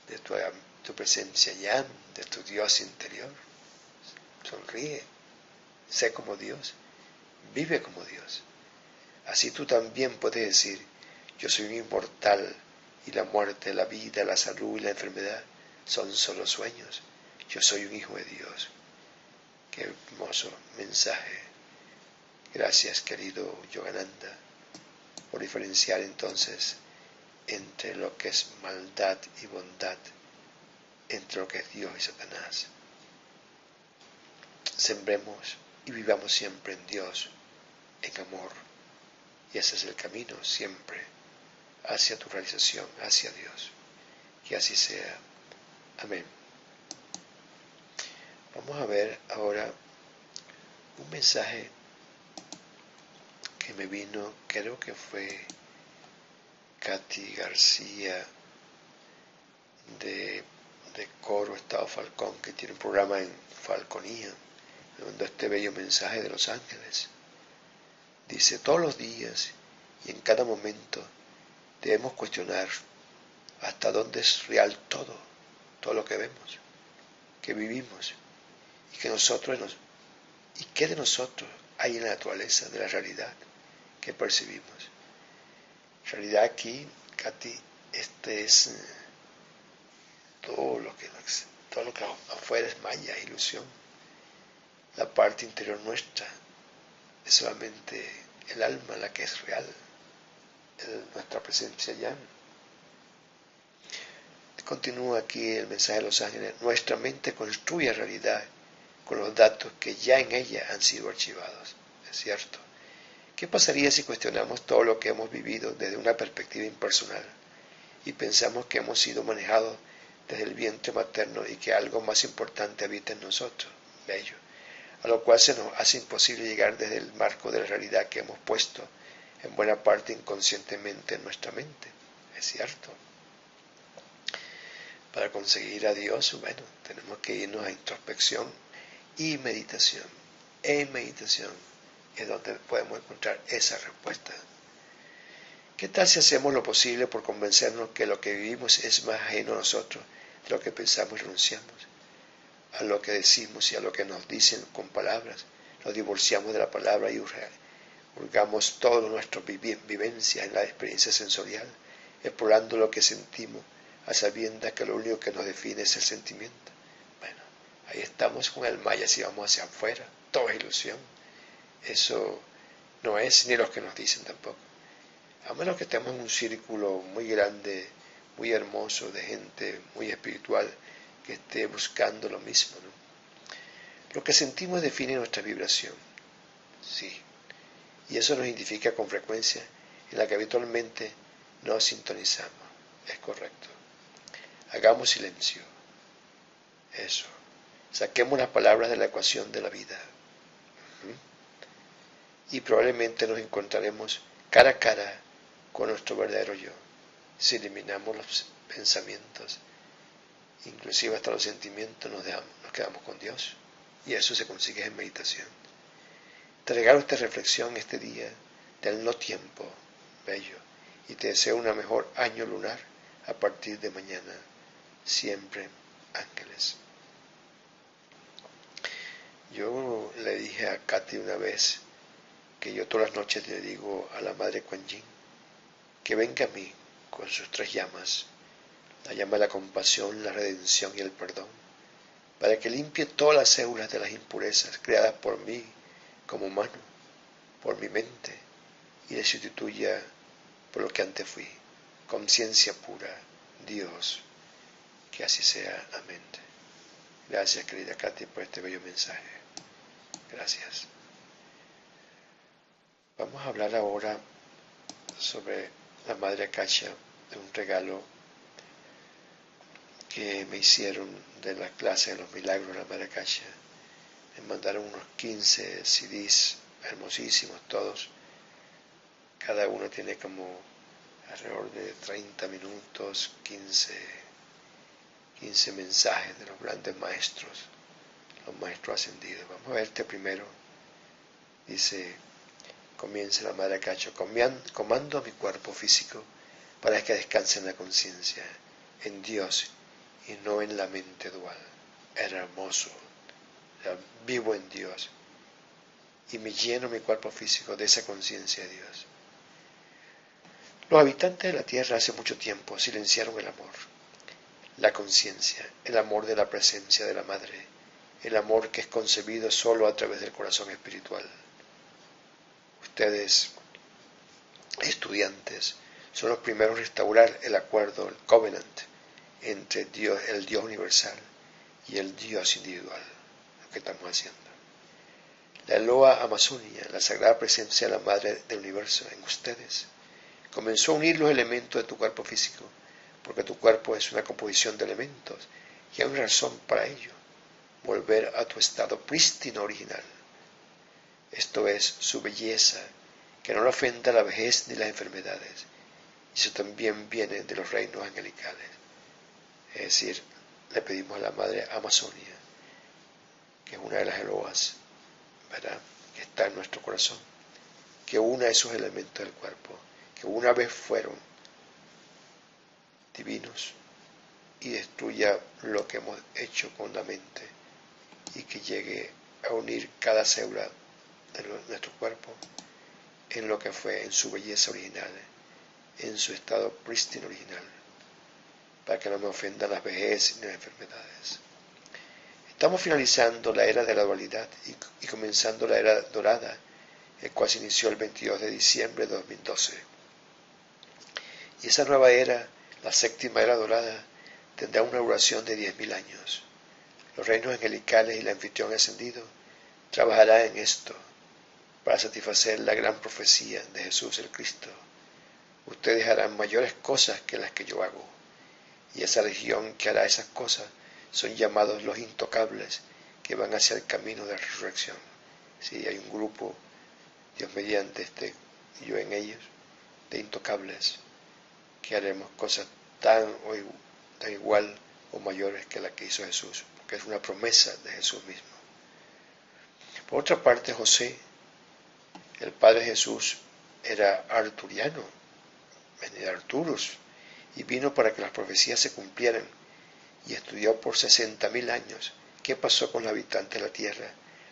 De tu presencia ya, de tu Dios interior. Sonríe, sé como Dios, vive como Dios. Así tú también puedes decir: yo soy un inmortal y la muerte, la vida, la salud y la enfermedad son solo sueños. Yo soy un hijo de Dios. Qué hermoso mensaje. Gracias, querido Yogananda, por diferenciar entonces entre lo que es maldad y bondad, entre lo que es Dios y Satanás. Sembremos y vivamos siempre en Dios, en amor. Y ese es el camino siempre hacia tu realización, hacia Dios. Que así sea. Amén. Vamos a ver ahora un mensaje que me vino, creo que fue Katy García de Coro Estado Falcón, que tiene un programa en Falconía, donde este bello mensaje de los ángeles. Dice: todos los días y en cada momento debemos cuestionar hasta dónde es real todo lo que vemos, que vivimos, y y qué de nosotros hay en la naturaleza de la realidad que percibimos. En realidad aquí, Katy, este es todo lo que afuera es maya, ilusión. La parte interior nuestra es solamente el alma la que es real, nuestra presencia ya. Continúa aquí el mensaje de los ángeles: nuestra mente construye realidad con los datos que ya en ella han sido archivados. Es cierto. ¿Qué pasaría si cuestionamos todo lo que hemos vivido desde una perspectiva impersonal y pensamos que hemos sido manejados desde el vientre materno y que algo más importante habita en nosotros? Bello. A lo cual se nos hace imposible llegar desde el marco de la realidad que hemos puesto en buena parte inconscientemente en nuestra mente. Es cierto. Para conseguir a Dios, bueno, tenemos que irnos a introspección y meditación. En meditación es donde podemos encontrar esa respuesta. ¿Qué tal si hacemos lo posible por convencernos que lo que vivimos es más ajeno a nosotros de lo que pensamos y renunciamos a lo que decimos y a lo que nos dicen con palabras? Nos divorciamos de la palabra y hurgamos todas nuestras vivencias en la experiencia sensorial, explorando lo que sentimos, a sabiendas que lo único que nos define es el sentimiento. Bueno, ahí estamos con el maya. Si vamos hacia afuera, todo es ilusión. Eso no es ni lo que nos dicen tampoco. A menos que estemos en un círculo muy grande, muy hermoso, de gente muy espiritual que esté buscando lo mismo, ¿no? Lo que sentimos define nuestra vibración, sí, y eso nos identifica con frecuencia en la que habitualmente nos sintonizamos. Es correcto. Hagamos silencio. Eso. Saquemos las palabras de la ecuación de la vida. Y probablemente nos encontraremos cara a cara con nuestro verdadero yo. Si eliminamos los pensamientos, inclusive hasta los sentimientos, nos quedamos con Dios. Y eso se consigue en meditación. Te regalo esta reflexión este día del no tiempo, bello, y te deseo un mejor año lunar a partir de mañana. Siempre ángeles. Yo le dije a Katy una vez que yo todas las noches le digo a la Madre Kuan Yin que venga a mí con sus 3 llamas, la llama de la compasión, la redención y el perdón, para que limpie todas las células de las impurezas creadas por mí como humano, por mi mente, y le sustituya por lo que antes fui, conciencia pura, Dios. Que así sea. Amén. Gracias, querida Katy, por este bello mensaje. Gracias. Vamos a hablar ahora sobre la Madre Akasha, de un regalo que me hicieron de la clase de los milagros de la Madre Cacha. Me mandaron unos 15 CDs hermosísimos todos. Cada uno tiene como alrededor de 30 minutos, 15 mensajes de los grandes maestros, los maestros ascendidos. Vamos a ver este primero. Dice, comienza la Madre Cacha: comando a mi cuerpo físico para que descanse en la conciencia, en Dios y no en la mente dual. Era hermoso. Vivo en Dios y me lleno mi cuerpo físico de esa conciencia de Dios. Los habitantes de la tierra hace mucho tiempo silenciaron el amor, la conciencia, el amor de la presencia de la Madre, el amor que es concebido solo a través del corazón espiritual. Ustedes, estudiantes, son los primeros en restaurar el acuerdo, el covenant, entre Dios, el Dios universal y el Dios individual, lo que estamos haciendo. La Eloa Amazonia, la sagrada presencia de la Madre del Universo en ustedes, comenzó a unir los elementos de tu cuerpo físico, porque tu cuerpo es una composición de elementos, y hay una razón para ello: volver a tu estado prístino original. Esto es su belleza, que no le ofenda la vejez ni las enfermedades, y eso también viene de los reinos angelicales. Es decir, le pedimos a la Madre Amazonia, que es una de las Eloas, ¿verdad?, que está en nuestro corazón, que una esos elementos del cuerpo, que una vez fueron divinos, y destruya lo que hemos hecho con la mente, y que llegue a unir cada célula de nuestro cuerpo en lo que fue, en su belleza original, en su estado prístino original, para que no me ofendan las vejeces ni las enfermedades. Estamos finalizando la era de la dualidad y comenzando la era dorada, el cual se inició el 22 de diciembre de 2012. Y esa nueva era, la séptima era dorada, tendrá una duración de 10.000 años. Los reinos angelicales y el anfitrión ascendido trabajarán en esto para satisfacer la gran profecía de Jesús el Cristo. Ustedes harán mayores cosas que las que yo hago, y esa legión que hará esas cosas son llamados los intocables, que van hacia el camino de la resurrección. Sí, hay un grupo, Dios mediante, yo en ellos, de intocables, que haremos cosas tan igual o mayores que las que hizo Jesús, porque es una promesa de Jesús mismo. Por otra parte, José, el padre de Jesús, era arturiano, venía de Arturus, y vino para que las profecías se cumplieran, y estudió por 60.000 años qué pasó con los habitantes de la tierra,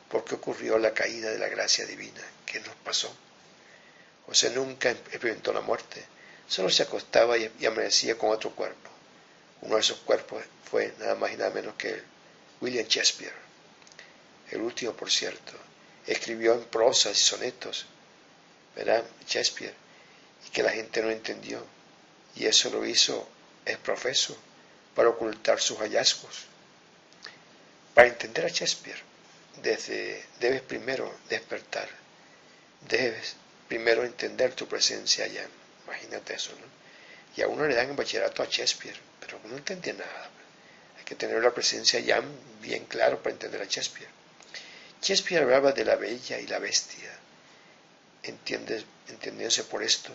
por qué ocurrió la caída de la gracia divina, qué nos pasó. José nunca experimentó la muerte, solo se acostaba y amanecía con otro cuerpo. Uno de esos cuerpos fue nada más y nada menos que William Shakespeare, el último, por cierto. Escribió en prosas y sonetos, ¿verdad?, Shakespeare, y que la gente no entendió, y eso lo hizo el profeso para ocultar sus hallazgos. Para entender a Shakespeare, debes primero despertar, debes primero entender tu presencia allá. Imagínate eso, ¿no? Y a uno le dan en bachillerato a Shakespeare, pero no entendía nada. Hay que tener la presencia ya bien claro para entender a Shakespeare. Shakespeare hablaba de la bella y la bestia. Entendiéndose por esto,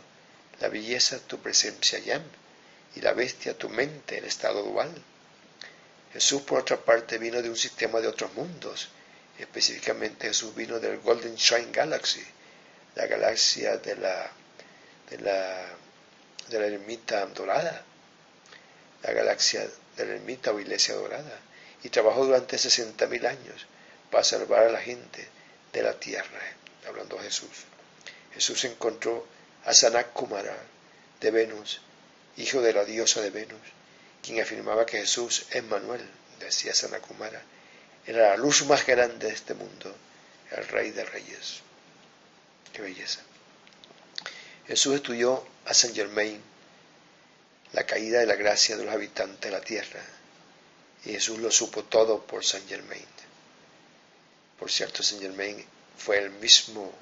la belleza tu presencia ya, y la bestia tu mente, el estado dual. Jesús, por otra parte, vino de un sistema de otros mundos. Específicamente, Jesús vino del Golden Shrine Galaxy, la galaxia de la ermita dorada, la galaxia de la ermita o iglesia dorada, y trabajó durante 60.000 años para salvar a la gente de la tierra, hablando de Jesús. Jesús encontró a Sanat Kumara de Venus, hijo de la diosa de Venus, quien afirmaba que Jesús es Manuel, decía Sanat Kumara, era la luz más grande de este mundo, el Rey de Reyes. ¡Qué belleza! Jesús estudió a Saint Germain la caída de la gracia de los habitantes de la tierra, y Jesús lo supo todo por Saint Germain. Por cierto, Saint Germain fue el mismo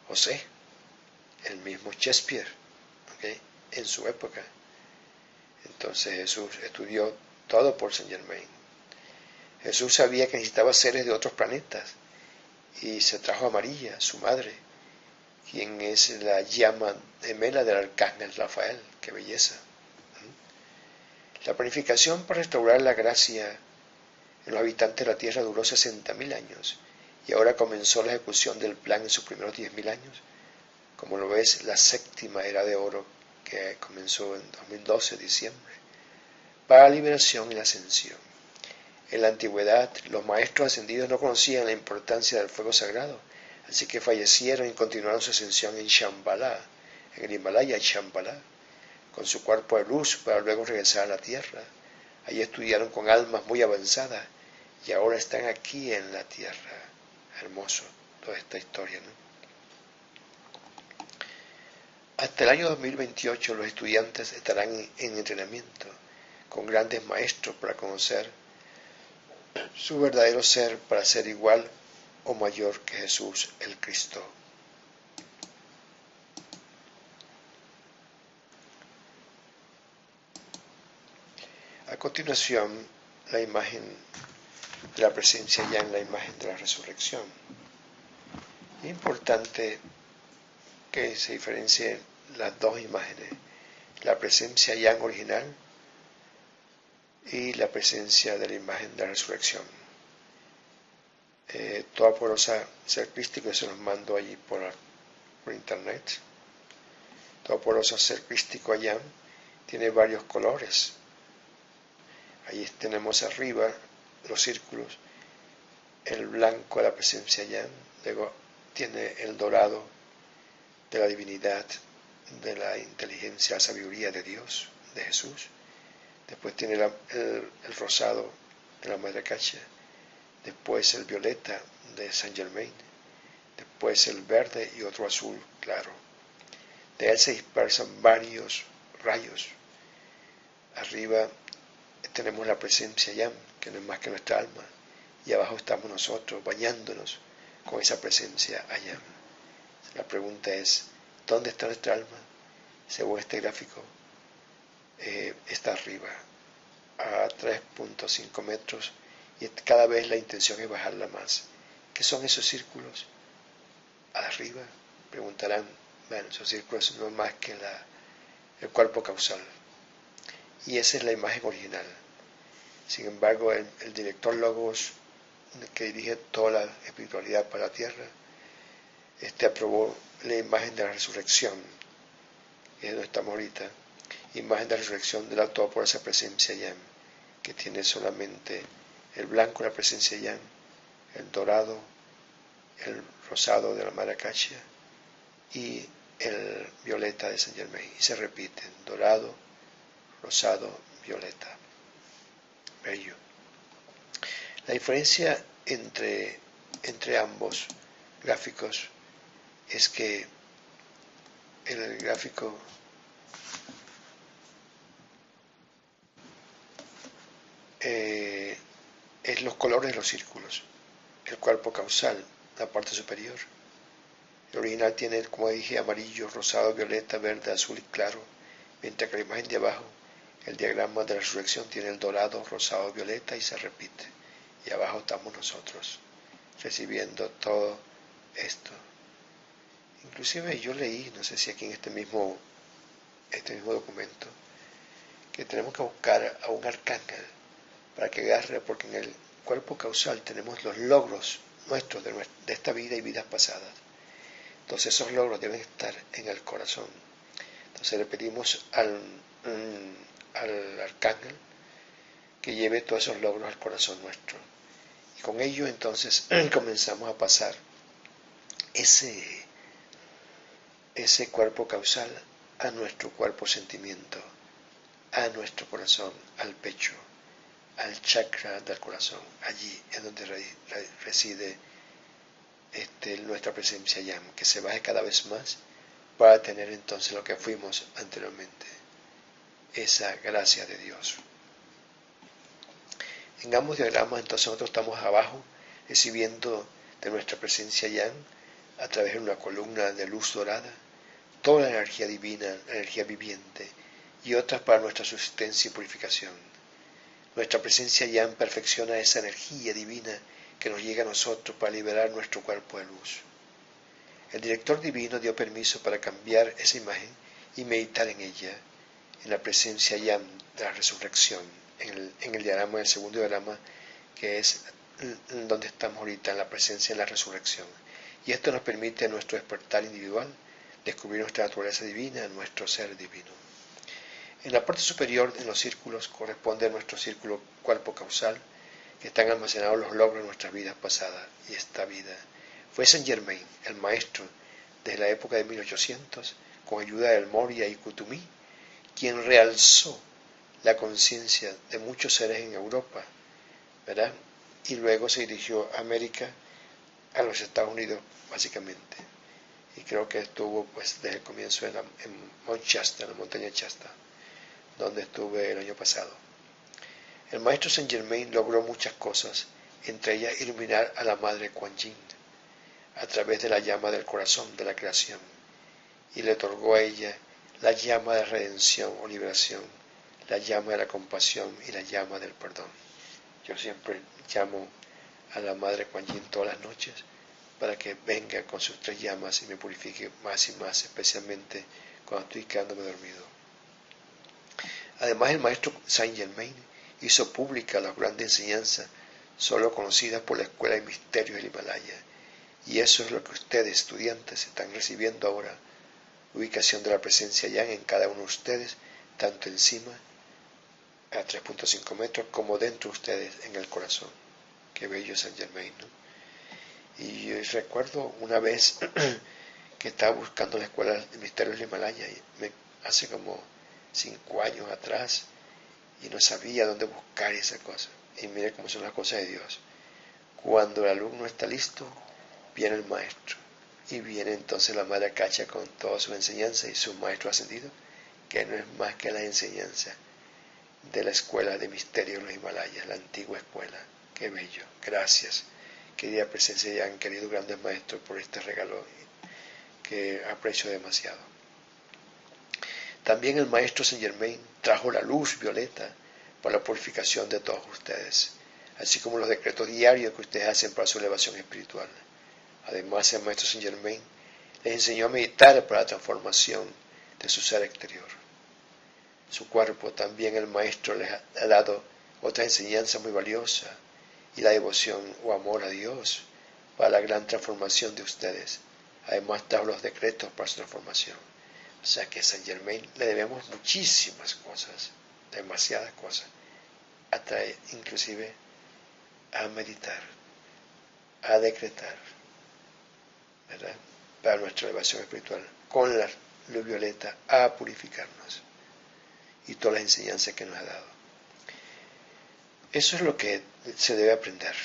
José, el mismo Shakespeare, ¿okay?, en su época. Entonces Jesús estudió todo por Saint Germain. Jesús sabía que necesitaba seres de otros planetas y se trajo a María, su madre, quien es la llama gemela del arcángel Rafael. ¡Qué belleza! La planificación para restaurar la gracia en los habitantes de la Tierra duró 60.000 años y ahora comenzó la ejecución del plan en sus primeros 10.000 años. Como lo ves, la séptima era de oro que comenzó en 2012, diciembre, para la liberación y la ascensión. En la antigüedad, los maestros ascendidos no conocían la importancia del fuego sagrado, así que fallecieron y continuaron su ascensión en Shambhala, en el Himalaya Shambhala, con su cuerpo de luz para luego regresar a la tierra. Allí estudiaron con almas muy avanzadas y ahora están aquí en la tierra. Hermoso toda esta historia, ¿no? Hasta el año 2028 los estudiantes estarán en entrenamiento con grandes maestros para conocer su verdadero ser, para ser igual o mayor que Jesús el Cristo. A continuación, la imagen de la presencia ya en la imagen de la resurrección. Es importante que se diferencien las dos imágenes, la presencia ya en original y la presencia de la imagen de la resurrección. Toda poderosa ser crístico, se los mando allí por internet. Toda poderosa ser crístico allá tiene varios colores. Ahí tenemos arriba los círculos, el blanco de la presencia allá, luego tiene el dorado de la divinidad, de la inteligencia, la sabiduría de Dios, de Jesús. Después tiene el rosado de la Madre Cacha, después el violeta de Saint Germain, después el verde y otro azul claro. De él se dispersan varios rayos. Arriba tenemos la presencia Yam, que no es más que nuestra alma, y abajo estamos nosotros bañándonos con esa presencia Ayam. La pregunta es, ¿dónde está nuestra alma? Según este gráfico, está arriba, a 3.5 metros, y cada vez la intención es bajarla más. ¿Qué son esos círculos? Arriba, preguntarán, bueno, esos círculos no es más que el cuerpo causal. Y esa es la imagen original. Sin embargo, el director Logos, que dirige toda la espiritualidad para la tierra, aprobó la imagen de la resurrección, que es donde estamos ahorita, imagen de la resurrección de la todopoderosa presencia Yam, que tiene solamente el blanco de la presencia Yam, el dorado, el rosado de la Madre Cacha y el violeta de Saint Germain, y se repiten, dorado, rosado, violeta. Bello. La diferencia entre ambos gráficos es que el gráfico es los colores de los círculos, el cuerpo causal, la parte superior. El original tiene, como dije, amarillo, rosado, violeta, verde, azul y claro, mientras que la imagen de abajo, el diagrama de la resurrección, tiene el dorado, rosado, violeta y se repite. Y abajo estamos nosotros, recibiendo todo esto. Inclusive yo leí, no sé si aquí en este mismo documento, que tenemos que buscar a un arcángel para que agarre, porque en el cuerpo causal tenemos los logros nuestros de esta vida y vidas pasadas. Entonces esos logros deben estar en el corazón. Entonces le pedimos al arcángel que lleve todos esos logros al corazón nuestro. Y con ello entonces comenzamos a pasar ese cuerpo causal a nuestro cuerpo sentimiento, a nuestro corazón, al pecho, al chakra del corazón. Allí es donde reside nuestra presencia Yam, que se baje cada vez más para tener entonces lo que fuimos anteriormente, esa gracia de Dios. En ambos diagramas entonces nosotros estamos abajo recibiendo de nuestra presencia Yam a través de una columna de luz dorada toda la energía divina, la energía viviente y otras para nuestra subsistencia y purificación. Nuestra presencia ya perfecciona esa energía divina que nos llega a nosotros para liberar nuestro cuerpo de luz. El director divino dio permiso para cambiar esa imagen y meditar en ella, en la presencia ya de la resurrección, en el diagrama, el segundo diagrama, que es donde estamos ahorita, en la presencia de la resurrección. Y esto nos permite en nuestro despertar individual descubrir nuestra naturaleza divina, nuestro ser divino. En la parte superior, en los círculos, corresponde a nuestro círculo cuerpo causal, que están almacenados los logros de nuestras vidas pasadas y esta vida. Fue Saint Germain, el maestro, desde la época de 1800, con ayuda del Moria y Kutumi, quien realzó la conciencia de muchos seres en Europa, ¿verdad? Y luego se dirigió a América, a los Estados Unidos, básicamente. Y creo que estuvo pues desde el comienzo en Mount Shasta, en la montaña Shasta, donde estuve el año pasado. El maestro Saint Germain logró muchas cosas, entre ellas iluminar a la Madre Kuan Yin a través de la llama del corazón de la creación, y le otorgó a ella la llama de redención o liberación, la llama de la compasión y la llama del perdón. Yo siempre llamo a la Madre Kuan Yin todas las noches para que venga con sus 3 llamas y me purifique más y más, especialmente cuando estoy quedándome dormido. Además, el maestro Saint Germain hizo pública las grandes enseñanzas solo conocidas por la Escuela de Misterios del Himalaya, y eso es lo que ustedes, estudiantes, están recibiendo ahora, ubicación de la presencia Yang en cada uno de ustedes, tanto encima, a 3.5 metros, como dentro de ustedes, en el corazón. Qué bello Saint Germain, ¿no? Y yo recuerdo una vez que estaba buscando la Escuela de Misterios del Himalaya, hace como 5 años atrás, y no sabía dónde buscar esa cosa. Y mire cómo son las cosas de Dios. Cuando el alumno está listo, viene el maestro. Y viene entonces la Madre Acacia con toda su enseñanza y su maestro ascendido, que no es más que la enseñanza de la Escuela de Misterios de los Himalayas, la antigua escuela. Qué bello. Gracias, querida presencia y han querido grandes maestros por este regalo que aprecio demasiado. También el maestro Saint Germain trajo la luz violeta para la purificación de todos ustedes, así como los decretos diarios que ustedes hacen para su elevación espiritual. Además, el maestro Saint Germain les enseñó a meditar para la transformación de su ser exterior. Su cuerpo también el maestro les ha dado otra enseñanza muy valiosa, y la devoción o amor a Dios para la gran transformación de ustedes. Además, trajo los decretos para su transformación. O sea que a Saint Germain le debemos muchísimas cosas, demasiadas cosas, inclusive a meditar, a decretar, ¿verdad? Para nuestra elevación espiritual, con la luz violeta, a purificarnos y todas las enseñanzas que nos ha dado. Eso es lo que se debe aprender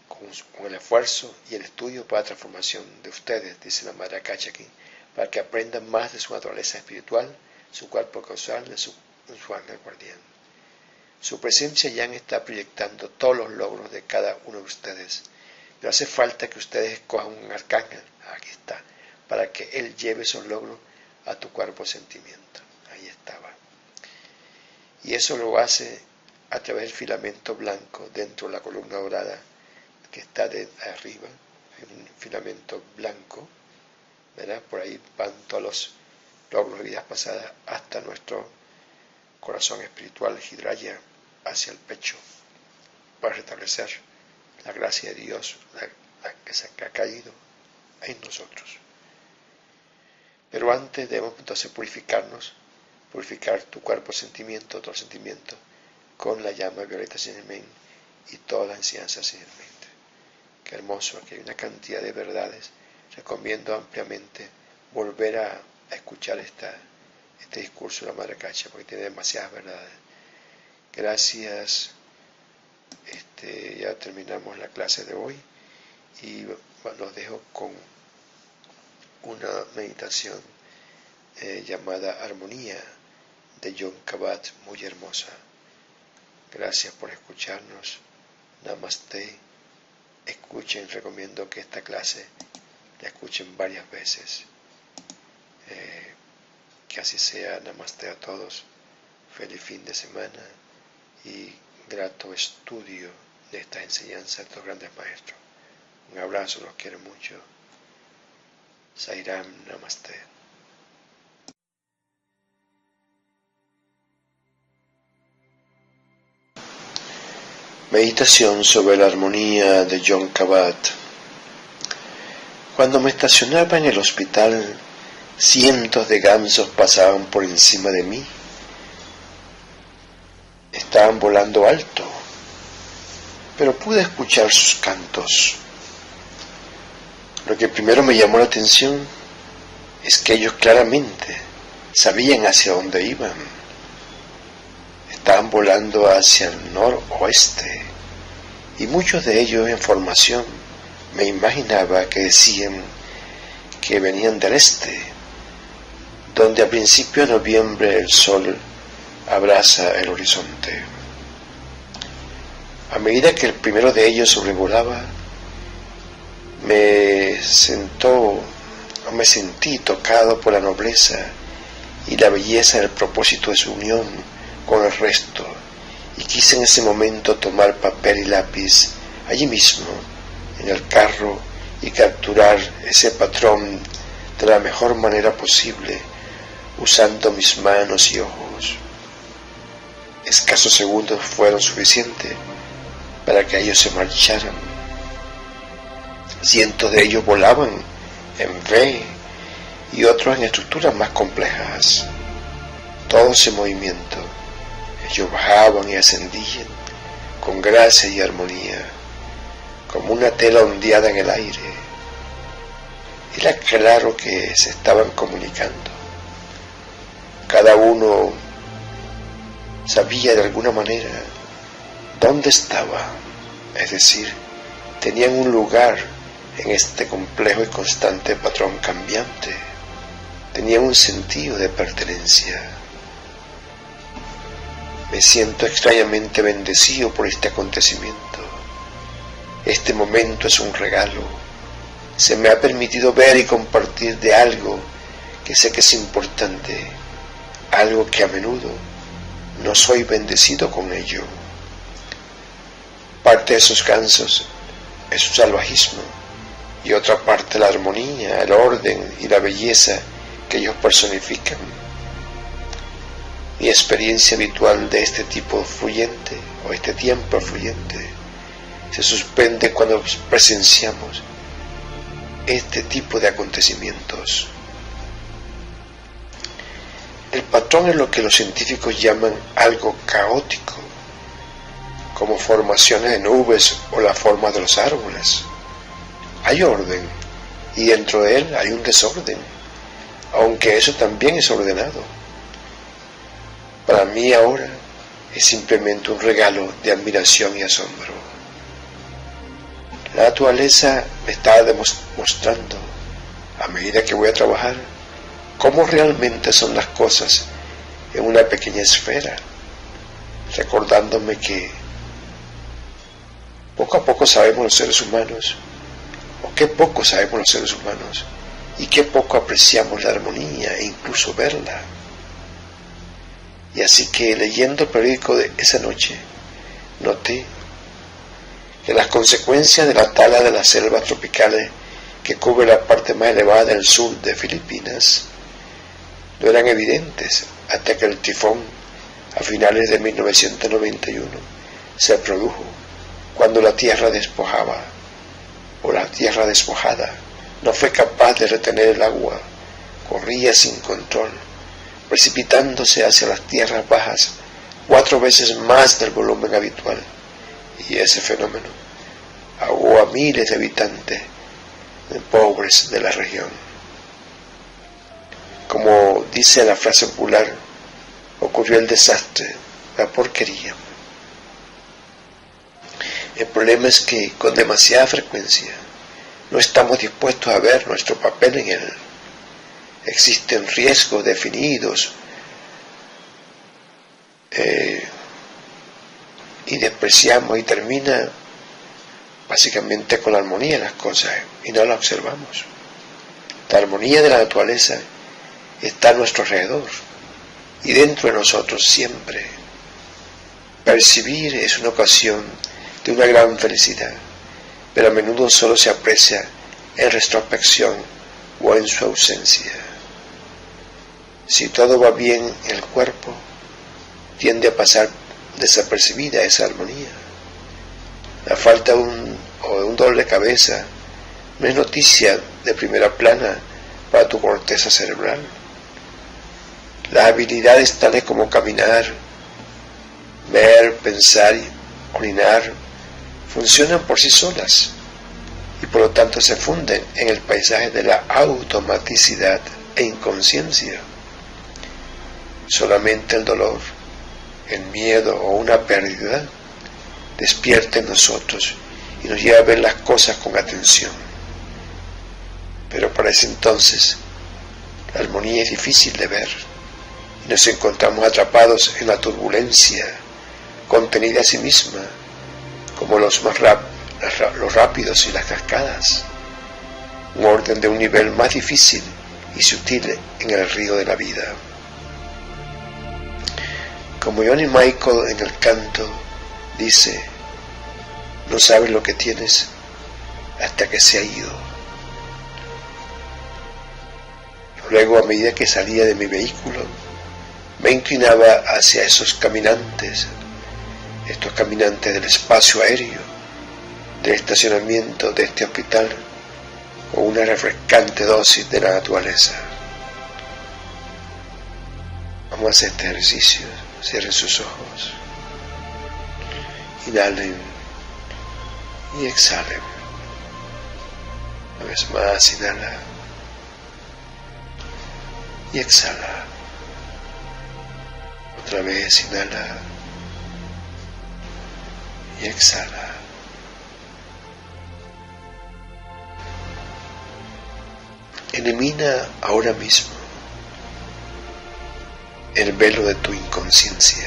con el esfuerzo y el estudio para la transformación de ustedes, dice la Madre Acacia aquí, para que aprendan más de su naturaleza espiritual, su cuerpo causal, de su ángel guardián. Su presencia ya está proyectando todos los logros de cada uno de ustedes. No hace falta que ustedes escojan un arcángel, aquí está, para que él lleve esos logros a tu cuerpo sentimiento. Ahí estaba. Y eso lo hace a través del filamento blanco dentro de la columna dorada que está de arriba, un filamento blanco, ¿verdad? Por ahí van todos los logros de vidas pasadas hasta nuestro corazón espiritual, Hidraya, hacia el pecho, para restablecer la gracia de Dios, la que se ha caído en nosotros. Pero antes debemos entonces purificar tu cuerpo sentimiento, todo sentimiento, con la llama violeta Saint Germain y todas las enseñanzas Saint Germain. Qué hermoso, aquí hay una cantidad de verdades. Recomiendo ampliamente volver a escuchar este discurso de la Madre Acacia, porque tiene demasiadas verdades. Gracias. Ya terminamos la clase de hoy y los dejo con una meditación llamada Armonía de John Kabat, muy hermosa. Gracias por escucharnos. Namaste. Escuchen, recomiendo que esta clase la escuchen varias veces. Que así sea. Namaste a todos. Feliz fin de semana y grato estudio de esta enseñanza de estos grandes maestros. Un abrazo, los quiero mucho. Sairam Namaste. Meditación sobre la armonía de Jon Kabat. Cuando me estacionaba en el hospital, cientos de gansos pasaban por encima de mí. Estaban volando alto, pero pude escuchar sus cantos. Lo que primero me llamó la atención es que ellos claramente sabían hacia dónde iban. Estaban volando hacia el noroeste, y muchos de ellos en formación me imaginaba que decían que venían del este, donde a principios de noviembre el sol abraza el horizonte. A medida que el primero de ellos sobrevolaba, me sentí tocado por la nobleza y la belleza del propósito de su unión con el resto, y quise en ese momento tomar papel y lápiz allí mismo, en el carro, y capturar ese patrón de la mejor manera posible, usando mis manos y ojos. Escasos segundos fueron suficientes para que ellos se marcharan. Cientos de ellos volaban en V y otros en estructuras más complejas. Todos en movimiento. Ellos bajaban y ascendían con gracia y armonía, como una tela ondeada en el aire. Era claro que se estaban comunicando. Cada uno sabía de alguna manera dónde estaba, es decir, tenían un lugar en este complejo y constante patrón cambiante. Tenían un sentido de pertenencia. Me siento extrañamente bendecido por este acontecimiento. Este momento es un regalo. Se me ha permitido ver y compartir de algo que sé que es importante, algo que a menudo no soy bendecido con ello. Parte de esos gansos es su salvajismo, y otra parte la armonía, el orden y la belleza que ellos personifican. Mi experiencia habitual de este tipo fluyente, o este tiempo fluyente, se suspende cuando presenciamos este tipo de acontecimientos. El patrón es lo que los científicos llaman algo caótico, como formaciones de nubes o la forma de los árboles. Hay orden, y dentro de él hay un desorden, aunque eso también es ordenado. Para mí ahora es simplemente un regalo de admiración y asombro. La naturaleza me está demostrando, a medida que voy a trabajar, cómo realmente son las cosas en una pequeña esfera, recordándome que poco a poco sabemos los seres humanos, o qué poco sabemos los seres humanos, y qué poco apreciamos la armonía e incluso verla. Y así que leyendo el periódico de esa noche, noté que las consecuencias de la tala de las selvas tropicales que cubre la parte más elevada del sur de Filipinas no eran evidentes hasta que el tifón a finales de 1991 se produjo, cuando la tierra despojada no fue capaz de retener el agua, corría sin control, precipitándose hacia las tierras bajas 4 veces más del volumen habitual, y ese fenómeno ahogó a miles de habitantes pobres de la región. Como dice la frase popular, ocurrió el desastre, la porquería. El problema es que con demasiada frecuencia no estamos dispuestos a ver nuestro papel en él. Existen riesgos definidos y despreciamos, y termina básicamente con la armonía de las cosas, y no la observamos. La armonía de la naturaleza está a nuestro alrededor y dentro de nosotros siempre, Percibir es una ocasión de una gran felicidad, pero a menudo solo se aprecia en retrospección o en su ausencia. Si todo va bien en el cuerpo, tiende a pasar desapercibida esa armonía. La falta de un dolor de cabeza no es noticia de primera plana para tu corteza cerebral. Las habilidades tales como caminar, ver, pensar y orinar funcionan por sí solas y por lo tanto se funden en el paisaje de la automaticidad e inconsciencia. Solamente el dolor, el miedo o una pérdida despierta en nosotros y nos lleva a ver las cosas con atención. Pero para ese entonces la armonía es difícil de ver y nos encontramos atrapados en la turbulencia contenida a sí misma, como los rápidos y las cascadas, un orden de un nivel más difícil y sutil en el río de la vida. Como Johnny Michael en el canto dice, no sabes lo que tienes hasta que se ha ido. Luego, a medida que salía de mi vehículo, me inclinaba hacia estos caminantes del espacio aéreo, del estacionamiento de este hospital, con una refrescante dosis de la naturaleza. Vamos a hacer este ejercicio. Cierren sus ojos. Inhalen y exhalen. Una vez más, inhala y exhala. Otra vez, inhala y exhala. Elimina ahora mismo el velo de tu inconsciencia,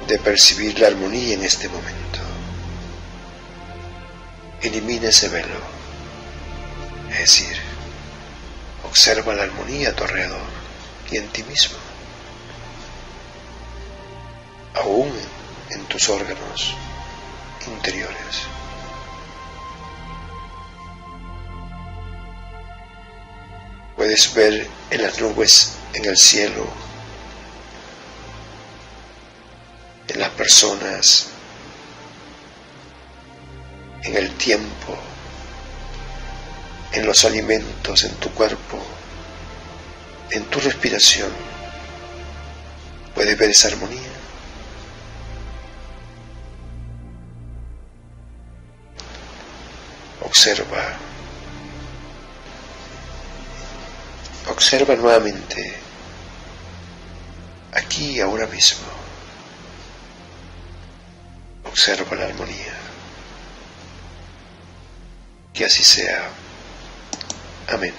de percibir la armonía en este momento. Elimina ese velo, es decir, observa la armonía a tu alrededor y en ti mismo, aún en tus órganos interiores. Puedes ver en las nubes, en el cielo, en las personas, en el tiempo, en los alimentos, en tu cuerpo, en tu respiración. Puedes ver esa armonía. Observa nuevamente, aquí y ahora mismo. Observa la armonía. Que así sea. Amén.